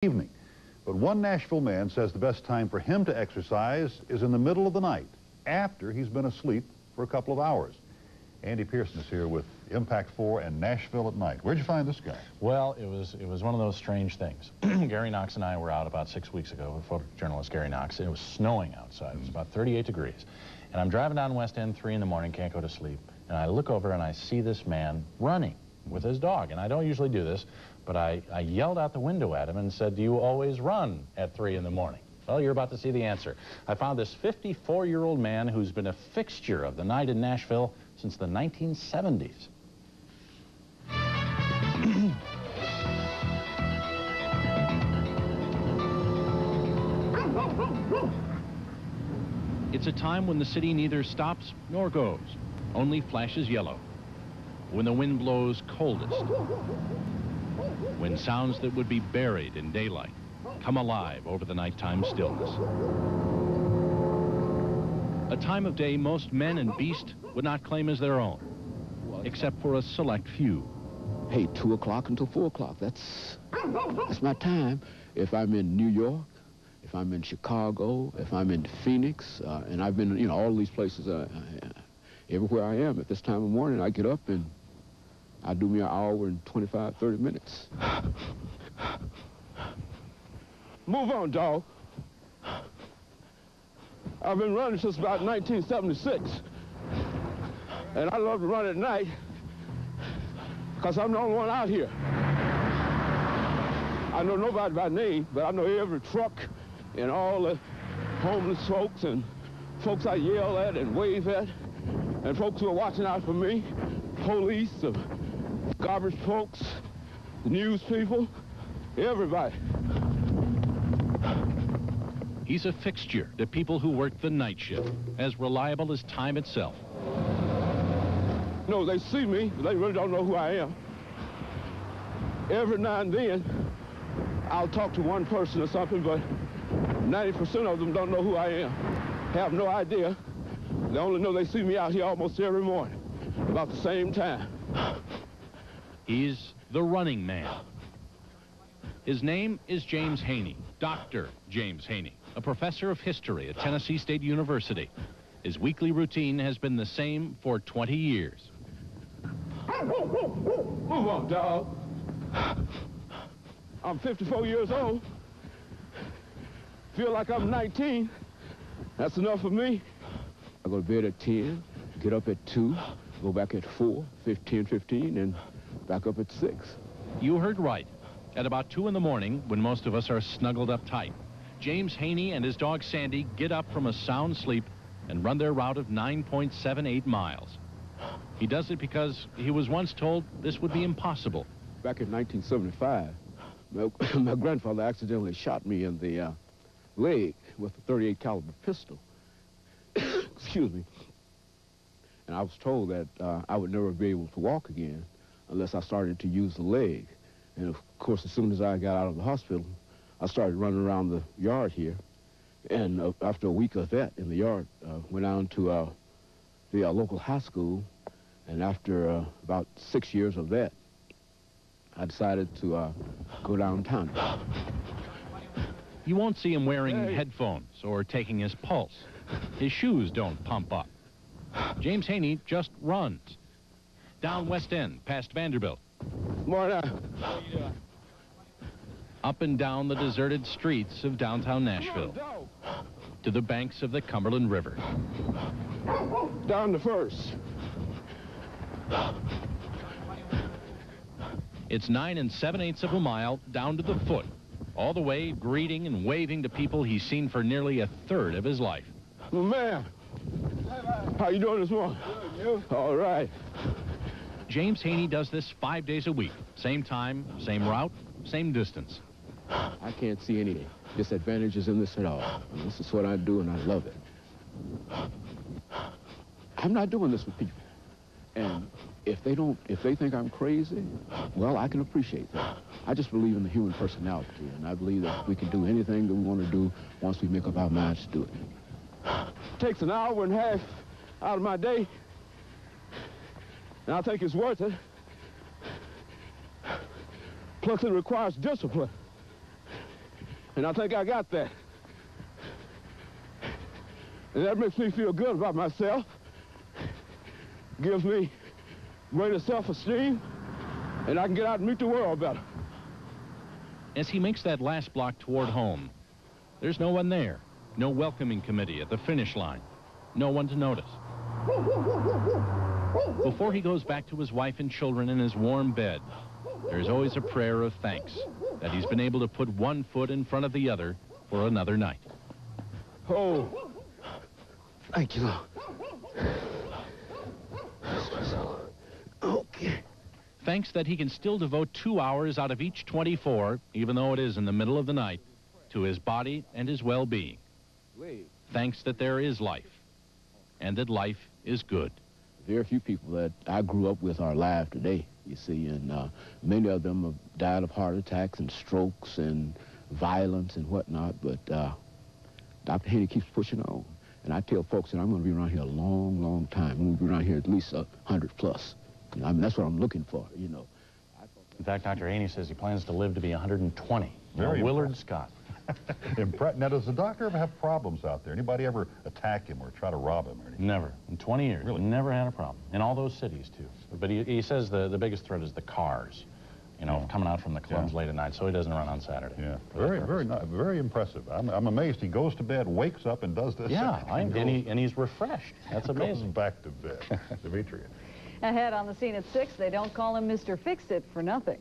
evening. But one Nashville man says the best time for him to exercise is in the middle of the night, after he's been asleep for a couple of hours. Andy Pearson is here with Impact 4 and Nashville at Night. Where'd you find this guy? Well, it was one of those strange things. Gary Knox and I were out about 6 weeks ago with photojournalist Gary Knox. It was snowing outside. It was about 38 degrees. And I'm driving down West End 3 in the morning, can't go to sleep. And I look over and I see this man running with his dog. And I don't usually do this, but I yelled out the window at him and said, "Do you always run at 3 in the morning?" Well, you're about to see the answer. I found this 54-year-old man who's been a fixture of the night in Nashville since the 1970s. It's a time when the city neither stops nor goes, only flashes yellow. When the wind blows coldest, when sounds that would be buried in daylight come alive over the nighttime stillness. A time of day most men and beast would not claim as their own, except for a select few. Hey, 2 o'clock until 4 o'clock, that's my time. If I'm in New York, if I'm in Chicago, if I'm in Phoenix, and I've been, all these places, everywhere I am at this time of morning, I get up and I do me an hour and 25, 30 minutes. Move on, dog. I've been running since about 1976. And I love to run at night because I'm the only one out here. I know nobody by name, but I know every truck and all the homeless folks and folks I yell at and wave at, and folks who are watching out for me, police, the garbage folks, the news people, everybody. He's a fixture to people who work the night shift, as reliable as time itself. No, they see me, but they really don't know who I am. Every now and then, I'll talk to one person or something, but 90% of them don't know who I am, have no idea. They only know they see me out here almost every morning, about the same time. He's the running man. His name is James Haney, Dr. James Haney, a professor of history at Tennessee State University. His weekly routine has been the same for 20 years. Move on, dog. I'm 54 years old. Feel like I'm 19. That's enough for me. I go to bed at 10, get up at 2, go back at 4, 15, and back up at 6. You heard right. At about 2 in the morning, when most of us are snuggled up tight, James Haney and his dog Sandy get up from a sound sleep and run their route of 9.78 miles. He does it because he was once told this would be impossible. Back in 1975, my grandfather accidentally shot me in the leg with a .38 caliber pistol. Excuse me. And I was told that I would never be able to walk again unless I started to use the leg. And of course, as soon as I got out of the hospital, I started running around the yard here. And after a week of that in the yard, went down to the local high school. And after about 6 years of that, I decided to go downtown. You won't see him wearing headphones or taking his pulse. His shoes don't pump up. James Haney just runs. Down West End, past Vanderbilt. Morning. Up and down the deserted streets of downtown Nashville, to the banks of the Cumberland River. Down to First. It's 9 7/8 of a mile down to the foot, all the way greeting and waving to people he's seen for nearly a third of his life. Well, man, how you doing this morning? Good, you? All right. James Haney does this 5 days a week. Same time, same route, same distance. I can't see any disadvantages in this at all. This is what I do, and I love it. I'm not doing this with people. And if they think I'm crazy, well, I can appreciate that. I just believe in the human personality, and I believe that we can do anything that we want to do once we make up our minds to do it. It takes an hour and a half out of my day, and I think it's worth it. Plus, it requires discipline. And I think I got that. And that makes me feel good about myself. Gives me greater self-esteem, and I can get out and meet the world better. As he makes that last block toward home, there's no one there. No welcoming committee at the finish line. No one to notice. Before he goes back to his wife and children in his warm bed, there's always a prayer of thanks that he's been able to put one foot in front of the other for another night. Oh, thank you, Lord. Okay. Thanks that he can still devote 2 hours out of each 24, even though it is in the middle of the night, to his body and his well-being. Thanks that there is life, and that life is good. Very few people that I grew up with are alive today, you see, and many of them have died of heart attacks and strokes and violence and whatnot, but Dr. Haney keeps pushing on. And I tell folks that I'm going to be around here a long, long time. I'm going to be around here at least 100 plus. You know, I mean, that's what I'm looking for, you know. In fact, Dr. Haney says he plans to live to be 120. Very Willard Scott. Now, does the doctor ever have problems out there? Anybody ever attack him or try to rob him or anything? Never. In 20 years. Really? Never had a problem. In all those cities, too. But he says the biggest threat is the cars, you know, coming out from the clubs late at night, so he doesn't run on Saturday. Yeah. Very impressive. I'm amazed he goes to bed, wakes up, and does this. Yeah, and he's refreshed. That's amazing. Goes back to bed. Demetria. Ahead on the scene at 6, they don't call him Mr. Fix-It for nothing.